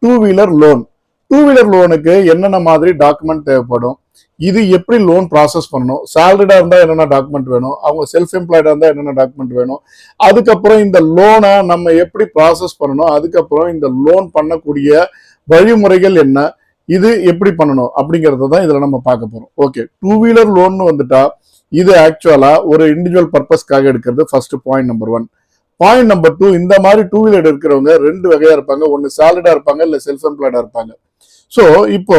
Two wheeler loan. Two wheeler லோனுக்கு என்னென்ன மாதிரி டாக்குமெண்ட் தேவைப்படும், இது எப்படி லோன் ப்ராசஸ் பண்ணணும், சேலரிடா இருந்தா என்னென்ன டாக்குமெண்ட் வேணும், அவங்க செல்ஃப் எம்ப்ளாய்டா இருந்தா என்னென்ன டாக்குமெண்ட் வேணும், அதுக்கப்புறம் இந்த லோனை நம்ம எப்படி ப்ராசஸ் பண்ணணும், அதுக்கப்புறம் இந்த லோன் பண்ணக்கூடிய வழிமுறைகள் என்ன, இது எப்படி பண்ணணும் அப்படிங்கறத தான் இதுல நம்ம பார்க்க போறோம். ஓகே, டூ வீலர் லோன் வந்துட்டா இது ஆக்சுவலா ஒரு இண்டிவிஜுவல் பர்பஸ்க்காக எடுக்கிறது first point number 1. Point number 2, இந்த மாதிரி டூ வீலர் இருக்கிறவங்க ரெண்டு வகையா இருப்பாங்க. ஒன்னு சேலரிடா இருப்பாங்க, இல்ல செல்ஃப் எம்ப்ளாய்டா இருப்பாங்க. ஸோ இப்போ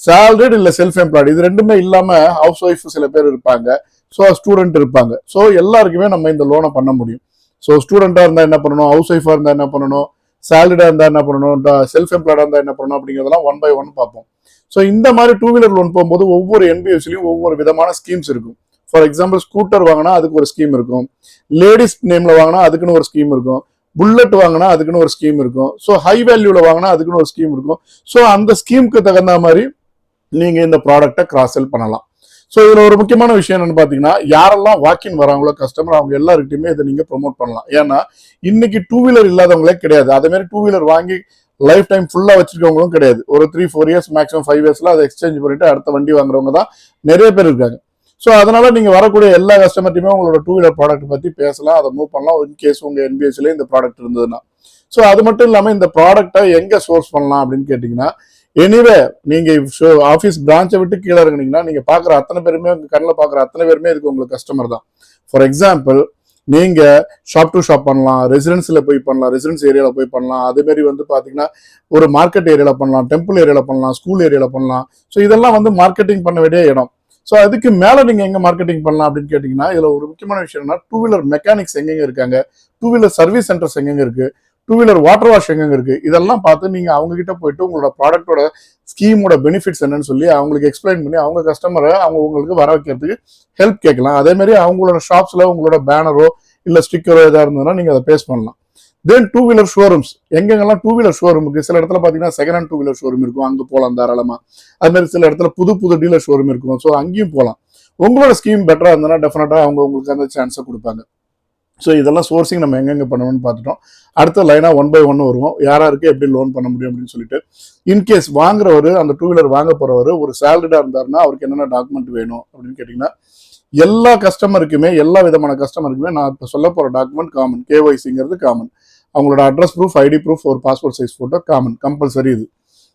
சேலரிட் இல்ல செல்ஃப் எம்ப்ளாய்டு இது ரெண்டுமே இல்லாம ஹவுஸ் ஒய்ஃப் சில பேர் இருப்பாங்க, ஸோ ஸ்டூடெண்ட் இருப்பாங்க. ஸோ எல்லாருக்குமே நம்ம இந்த லோனை பண்ண முடியும். ஸோ ஸ்டூடெண்டா இருந்தா என்ன பண்ணணும், ஹவுஸ் ஒய்ஃபா இருந்தா என்ன பண்ணணும், சேலரிடா இருந்தா என்ன பண்ணணும், செல்ஃப் எம்ப்ளாய்டா இருந்தா என்ன பண்ணணும் அப்படிங்கிறதெல்லாம் 1 by 1 பார்ப்போம். ஸோ இந்த மாதிரி டூ வீலர் லோன் போகும்போது ஒவ்வொரு என்பிஎஸ்லயும் ஒவ்வொரு விதமான ஸ்கீம்ஸ் இருக்கும். ஃபார் எக்ஸாம்பிள், ஸ்கூட்டர் வாங்கினா அதுக்கு ஒரு ஸ்கீம் இருக்கும், லேடிஸ் நேம்ல வாங்கினா அதுக்குன்னு ஒரு ஸ்கீம் இருக்கும், புல்லட் வாங்கினா அதுக்குன்னு ஒரு ஸ்கீம் இருக்கும், ஸோ ஹை வேல்யூல வாங்கினா அதுக்குன்னு ஒரு ஸ்கீம் இருக்கும். ஸோ அந்த ஸ்கீமுக்கு தகுந்த மாதிரி நீங்க இந்த ப்ராடக்டை கிராஸ் செல் பண்ணலாம். ஸோ இதுல ஒரு முக்கியமான விஷயம் என்னன்னு பாத்தீங்கன்னா, யாரெல்லாம் வாக்கின் வராங்களோ கஸ்டமர், அவங்க எல்லாருக்கிட்டையுமே இதை நீங்க ப்ரொமோட் பண்ணலாம். ஏன்னா இன்னைக்கு டூ வீலர் இல்லாதவங்களே கிடையாது. அதே மாதிரி டூ வீலர் வாங்கி லைஃப் டைம் ஃபுல்லா வச்சிருக்கவங்களும் கிடையாது. ஒரு 3-4 இயர்ஸ் மேக்ஸிமம் 5 இயர்ஸ்ல அதை எக்ஸ்சேஞ்ச் பண்ணிட்டு அடுத்த வண்டி வாங்குறவங்க தான் நிறைய பேர் இருக்காங்க. ஸோ அதனால நீங்க வரக்கூடிய எல்லா கஸ்டமர்ட்டையுமே உங்களோட டூ வீலர் ப்ராடக்ட் பத்தி பேசலாம், அதை மூவ் பண்ணலாம் இன்கேஸ் உங்க என்பிஎஸ்ல இந்த ப்ராடக்ட் இருந்ததுன்னா. ஸோ அது மட்டும் இல்லாம இந்த ப்ராடக்டை எங்க சோர்ஸ் பண்ணலாம் அப்படின்னு கேட்டீங்கன்னா, எனிவே நீங்க ஆஃபீஸ் பிரான்ச்சை விட்டு கீழே இறங்குனீங்கன்னா நீங்க பாக்குற அத்தனை பேருமே, உங்க கண்ணில் பாக்குற அத்தனை பேருமே இதுக்கு உங்களுக்கு கஸ்டமர் தான். ஃபார் எக்ஸாம்பிள், நீங்க ஷாப் டு ஷாப் பண்ணலாம், ரெசிடென்ஸ்ல போய் பண்ணலாம், ரெசிடென்ஸ் ஏரியால போய் பண்ணலாம், அதே மாதிரி வந்து பாத்தீங்கன்னா ஒரு மார்க்கெட் ஏரியால பண்ணலாம், டெம்பிள் ஏரியால பண்ணலாம், ஸ்கூல் ஏரியால பண்ணலாம். ஸோ இதெல்லாம் வந்து மார்க்கெட்டிங் பண்ண வேண்டிய இடம். ஸோ அதுக்கு மேல நீங்க எங்க மார்க்கெட்டிங் பண்ணலாம் அப்படின்னு கேட்டீங்கன்னா, இதுல ஒரு முக்கியமான விஷயம் என்ன, டூ வீலர் மெக்கானிக்ஸ் எங்கெங்க இருக்காங்க, டூ வீலர் சர்வீஸ் சென்டர்ஸ் எங்கெங்க இருக்கு, டூ வீலர் வாட்டர் வாஷ் எங்கெங்க இருக்கு, இதெல்லாம் பார்த்து நீங்க அவங்க கிட்ட போயிட்டு உங்களோட ப்ராடக்டோட ஸ்கீமோட பெனிஃபிட்ஸ் என்னன்னு சொல்லி அவங்களுக்கு எக்ஸ்பிளைன் பண்ணி அவங்க கஸ்டமரை அவங்க உங்களுக்கு வர வைக்கிறதுக்கு ஹெல்ப் கேட்கலாம். அதே மாதிரி அவங்களோட ஷாப்ஸ்ல உங்களோட பேனரோ இல்ல ஸ்டிக்கரோ ஏதாவது இருந்ததுன்னா நீங்க அதை பேஸ் பண்ணலாம். தென் டூ வீலர் ஷோரூம்ஸ், எங்கெங்கெல்லாம் டூ வீலர் ஷோரூம் இருக்கு, சில இடத்துல பாத்தீங்கன்னா second hand two wheeler showroom இருக்கும், அங்க போகலாம் தாராளமா. அது மாதிரி சில இடத்துல புது டீலர் ஷோரூம் இருக்கும், ஸோ அங்கேயும் போகலாம். உங்களோட ஸ்கீம் பெட்டரா இருந்ததுன்னா டெஃபினட்டா அவங்க உங்களுக்கு அந்த சான்ஸை கொடுப்பாங்க. ஸோ இதெல்லாம் சோர்சிங் நம்ம எங்கெங்க பண்ணணும்னு பார்த்துட்டோம். அடுத்த லைனா 1 by 1 வருவோம், யாராருக்கு எப்படி லோன் பண்ண முடியும் அப்படின்னு சொல்லிட்டு. இன்கேஸ் வாங்குறவர், அந்த டூ வீலர் வாங்க போறவர் ஒரு சேலரிடா இருந்தாருன்னா அவருக்கு என்னென்ன டாக்குமெண்ட் வேணும் அப்படின்னு கேட்டீங்கன்னா, எல்லா கஸ்டமருக்குமே, எல்லா விதமான கஸ்டமருக்குமே நான் இப்போ சொல்ல போற டாக்குமெண்ட் காமன். கேஒய்சிங்கிறது காமன், அவங்களோட அட்ரஸ் ப்ரூஃப், ஐடி ப்ரூஃப், ஒரு passport size photo common, compulsory இது.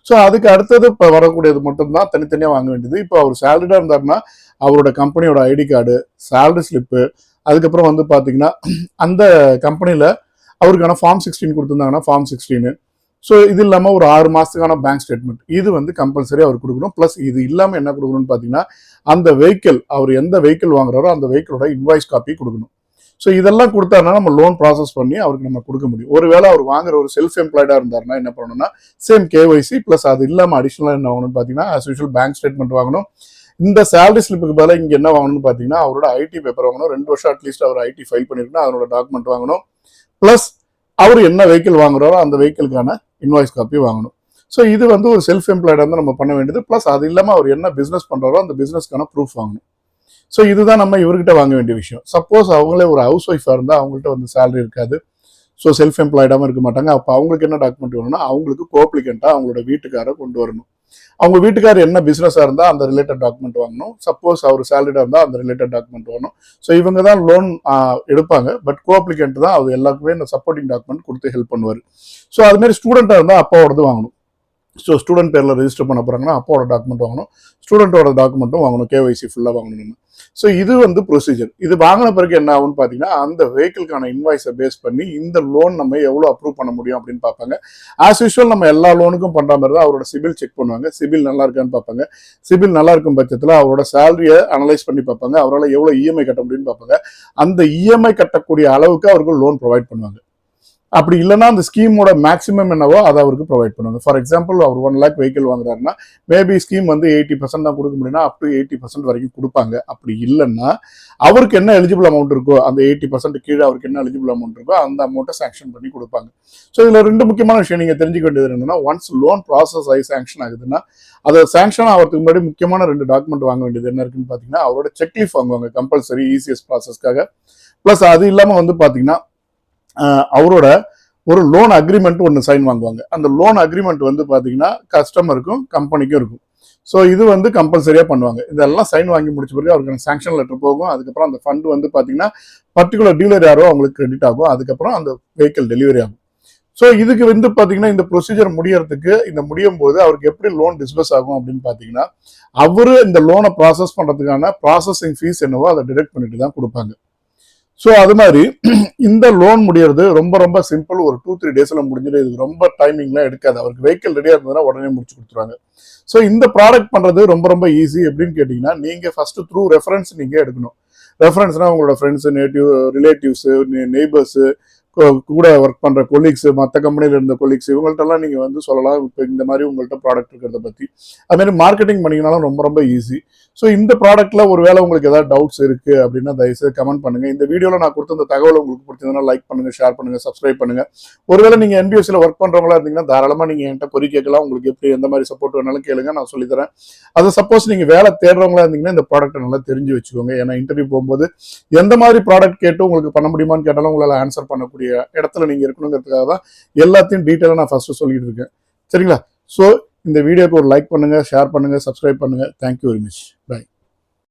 ஸோ அதுக்கு அடுத்தது இப்போ வரக்கூடியது மட்டும்தான் தனித்தனியாக வாங்க வேண்டியது. இப்போ அவர் சேலரிடா இருந்தாருன்னா அவரோட கம்பெனியோட ஐடி கார்டு, சேலரி ஸ்லிப்பு, அதுக்கப்புறம் வந்து பார்த்தீங்கன்னா அந்த கம்பெனியில் அவருக்கான ஃபார்ம் 16 கொடுத்துருந்தாங்கன்னா ஃபார்ம் 16. ஸோ இது இல்லாமல் ஒரு 6 மாதத்துக்கான பேங்க் ஸ்டேட்மெண்ட், இது வந்து கம்பல்சரி அவர் கொடுக்கணும். ப்ளஸ் இது இல்லாமல் என்ன கொடுக்கணும்னு பார்த்தீங்கன்னா, அந்த வெஹிக்கிள், அவர் எந்த வெஹிக்கிள் வாங்குறாரோ அந்த வெஹிக்கிளோட இன்வாய்ஸ் காப்பி கொடுக்கணும். ஸோ இதெல்லாம் கொடுத்தாருன்னா நம்ம லோன் ப்ராசஸ் பண்ணி அவருக்கு நம்ம கொடுக்க முடியும். ஒருவேளை அவர் வாங்குற ஒரு செல்ஃப் எம்ப்ளாய்டா இருந்தாருன்னா என்ன பண்ணணும்னா, சேம் கேஒய்சி ப்ளஸ் அது இல்லாமல் அடிஷனலாக என்ன வாங்கணும்னு பார்த்தீங்கன்னா, ஆஸ் யூஷுவல் பேங்க் ஸ்டேட்மெண்ட் வாங்கணும். இந்த சேலரி ஸ்லிப்புக்கு பதிலாக இங்கே என்ன வாங்கணும்னு பார்த்தீங்கன்னா, அவரோட ஐடி பேப்பர் வாங்கணும். 2 வருஷம் அட்லீஸ்ட் அவர் ஐடி ஃபைல் பண்ணிருக்கணும், அதனோட டாக்குமெண்ட் வாங்கணும். ப்ளஸ் அவர் என்ன வெஹிக்கிள் வாங்குறாரோ அந்த வெஹிக்கிளுக்கான இன்வாய்ஸ் காப்பி வாங்கணும். ஸோ இது வந்து ஒரு செல்ஃப் எம்ப்ளாய்டா வந்து நம்ம பண்ண வேண்டியது. ப்ளஸ் அது இல்லாமல் அவர் என்ன பிஸ்னஸ் பண்றாரோ அந்த பிஸ்னஸ்க்கான ப்ரூஃப் வாங்கணும். ஸோ இதுதான் நம்ம இவர்கிட்ட வாங்க வேண்டிய விஷயம். சப்போஸ் அவங்களே ஒரு ஹவுஸ் ஒய்ஃபா இருந்தால் அவங்கள்ட்ட வந்து சேலரி இருக்காது, ஸோ செல்ஃப் எம்ப்ளாய்டாகவும் இருக்க மாட்டாங்க. அப்போ அவங்களுக்கு என்ன டாக்குமெண்ட் வேணும்னா, அவங்களுக்கு கோப்ளிகண்டா அவங்களோட வீட்டுக்காரை கொண்டு வரணும். அவங்க வீட்டுக்காரர் என்ன பிசினஸா இருந்தா அந்த ரிலேட்டட் டாக்குமெண்ட் வாங்கணும். சப்போஸ் அவர் சேலரிடா இருந்தா அந்த ரிலேட்டட் டாக்குமெண்ட் வாங்கணும். ஸோ இவங்க தான் லோன் எடுப்பாங்க, பட் கோஅப்ளிகண்ட் தான் அவர் எல்லாருக்குமே இந்த சப்போர்ட்டிங் டாக்குமெண்ட் கொடுத்து ஹெல்ப் பண்ணுவார். ஸோ அது மாதிரி ஸ்டூடெண்டா இருந்தா அப்பாவோடது வாங்கணும். ஸோ ஸ்டூடெண்ட் பேர்ல ரெஜிஸ்டர் பண்ண போறாங்கன்னா அப்பாவோட டாக்குமெண்ட் வாங்கணும், ஸ்டூடெண்டோட டாக்குமெண்ட்டும் வாங்கணும், கேஒய்சி ஃபுல்லா வாங்கணும் நம்ம. ஸோ இது வந்து ப்ரொசீஜர். இது வாங்கின பிறகு என்ன ஆகும்னு பார்த்தீங்கன்னா, அந்த வெஹிக்கிள்கான இன்வாய்ஸை பேஸ் பண்ணி இந்த லோன் நம்ம எவ்வளோ அப்ரூவ் பண்ண முடியும் அப்படின்னு பார்ப்பாங்க. ஆஸ் யூஷுவல் நம்ம எல்லா லோனுக்கும் பண்ற மாதிரி தான் அவரோட சிபில் செக் பண்ணுவாங்க. சிபில் நல்லா இருக்கான்னு பார்ப்பாங்க. சிபில் நல்லா இருக்கும் பட்சத்தில் அவரோட சேலரியை அனலைஸ் பண்ணி பார்ப்பாங்க. அவரால் எவ்வளோ இஎம்ஐ கட்ட முடியும்னு பார்ப்பாங்க. அந்த இஎம்ஐ கட்டக்கூடிய அளவுக்கு அவருக்கு லோன் ப்ரொவைட் பண்ணுவாங்க. அப்படி இல்லைன்னா அந்த ஸ்கீமோட மேக்ஸிமம் என்னவோ அதை அவருக்கு ப்ரொவைட் பண்ணுவாங்க. ஃபார் எக்ஸாம்பிள் அவர் 1 lakh வெஹிக்கிள் வாங்குறாருன்னா மேபி ஸ்கீம் வந்து 80% தான் கொடுக்க முடியும்னா அப் டு 80% வரைக்கும் கொடுப்பாங்க. அப்படி இல்லைன்னா அவருக்கு என்ன எலிஜிபிள் அமௌண்ட் இருக்கோ, அந்த 80% கீழே அவருக்கு என்ன எலிஜிபிள் அமௌண்ட் இருக்கோ அந்த அமௌண்ட்டை சாங்ஷன் பண்ணி கொடுப்பாங்க. ஸோ இதுல 2 முக்கியமான விஷயம் நீங்க தெரிஞ்சுக்க வேண்டியது என்னன்னா, ஒன்ஸ் லோன் ப்ராசஸ் ஆகி சாங்ஷன் ஆகுதுன்னா அதை சாங்ஷன் ஆகிறதுக்கு முன்னாடி முக்கியமான 2 டாக்குமெண்ட் வாங்க வேண்டியது என்ன இருக்குன்னு பார்த்தீங்கன்னா, அவரோட செக்லீஃப் வாங்குவாங்க கம்பல்சரி இசிஎஸ் ப்ராசஸ்க்காக. ப்ளஸ் அது இல்லாமல் வந்து பார்த்தீங்கன்னா அவரோட ஒரு லோன் அக்ரிமெண்ட் ஒன்று சைன் வாங்குவாங்க. அந்த லோன் அக்ரிமெண்ட் வந்து பார்த்தீங்கன்னா கஸ்டமருக்கும் கம்பெனிக்கும் இருக்கும். ஸோ இது வந்து கம்பல்சரியாக பண்ணுவாங்க. இதெல்லாம் சைன் வாங்கி முடிச்ச பிறகு அவருக்கு சாங்ஷன் லெட்டர் போகும். அதுக்கப்புறம் அந்த ஃபண்ட் வந்து பார்த்தீங்கன்னா பர்டிகுலர் டீலர் யாரோ அவங்களுக்கு கிரெடிட் ஆகும். அதுக்கப்புறம் அந்த வெஹிக்கிள் டெலிவரி ஆகும். ஸோ இதுக்கு வந்து பார்த்தீங்கன்னா இந்த ப்ரொசீஜர் முடியறதுக்கு இந்த முடியும் போது அவருக்கு எப்படி லோன் டிஸ்பர்ஸ் ஆகும் அப்படின்னு பார்த்தீங்கன்னா அவரு இந்த லோனை ப்ராசஸ் பண்ணுறதுக்கான ப்ராசஸிங் ஃபீஸ் என்னவோ அதை டிடெக்ட் பண்ணிட்டு தான் கொடுப்பாங்க. ஸோ அது மாதிரி இந்த லோன் முடியறது ரொம்ப ரொம்ப சிம்பிள். ஒரு 2-3 டேஸ்ல முடிஞ்சிடும். இது ரொம்ப டைமிங்லாம் எடுக்காது. அவருக்கு வெஹிக்கிள் ரெடியாக இருந்ததுன்னா உடனே முடிச்சு கொடுத்துருவாங்க. ஸோ இந்த ப்ராடக்ட் பண்றது ரொம்ப ரொம்ப ஈஸி. எப்படின்னு கேட்டீங்கன்னா நீங்க ஃபர்ஸ்ட் த்ரூ ரெஃபரன்ஸ் நீங்க எடுக்கணும். ரெஃபரன்ஸ்னா உங்களோட ஃப்ரெண்ட்ஸ், நேட்டிவ், ரிலேட்டிவ்ஸ், நெய்பர்ஸ், கூட ஒர்க் பண்ற கொலீக்ஸ், மற்ற கம்பெனில இருந்த கொலீக்ஸ், இவங்கள்ட்டெல்லாம் நீங்க வந்து சொல்லலாம் இப்போ இந்த மாதிரி உங்கள்கிட்ட ப்ராடக்ட் இருக்கிறத பத்தி. அது மாதிரி மார்க்கெட்டிங் பண்ணிங்கனாலும் ரொம்ப ரொம்ப ஈஸி. ஸோ இந்த ப்ராடக்ட்ல ஒருவேளை உங்களுக்கு ஏதாவது டவுட்ஸ் இருக்கு அப்படின்னா தயவுசெய்து கமெண்ட் பண்ணுங்க. இந்த வீடியோல நான் கொடுத்த இந்த தகவல் உங்களுக்கு பிடிச்சதுன்னா லைக் பண்ணுங்க, ஷேர் பண்ணுங்க, சப்ஸ்கிரைப் பண்ணுங்க. ஒருவேளை நீங்க NBFCல ஒர்க் பண்றவங்களா இருந்தீங்கன்னா தாராளமா நீங்க என்கிட்ட கொரி கேட்கலாம். உங்களுக்கு எப்படி எந்த மாதிரி சப்போர்ட் வேணாலும் கேளுங்க, நான் சொல்லித்தரேன். அது சப்போஸ் நீங்க வேலை தேடுறவங்களா இருந்தீங்கன்னா இந்த ப்ராடக்ட்டை நல்லா தெரிஞ்சு வச்சுக்கோங்க. ஏன்னா இன்டர்வியூ போகும்போது எந்த மாதிரி ப்ராடக்ட் கேட்டு உங்களுக்கு பண்ண முடியுமான்னு கேட்டாலும் உங்களால் ஆன்சர் பண்ணக்கூடிய இடத்துல நீங்க இருக்கணுங்கிறதுக்காக தான் எல்லாத்தையும் டீட்டெயிலாக நான் ஃபர்ஸ்ட் சொல்லிட்டு இருக்கேன். சரிங்களா? ஸோ இந்த வீடியோக்கு ஒரு லைக் பண்ணுங்க, ஷேர் பண்ணுங்க, சப்ஸ்கிரைப் பண்ணுங்க. Thank you very much. பை.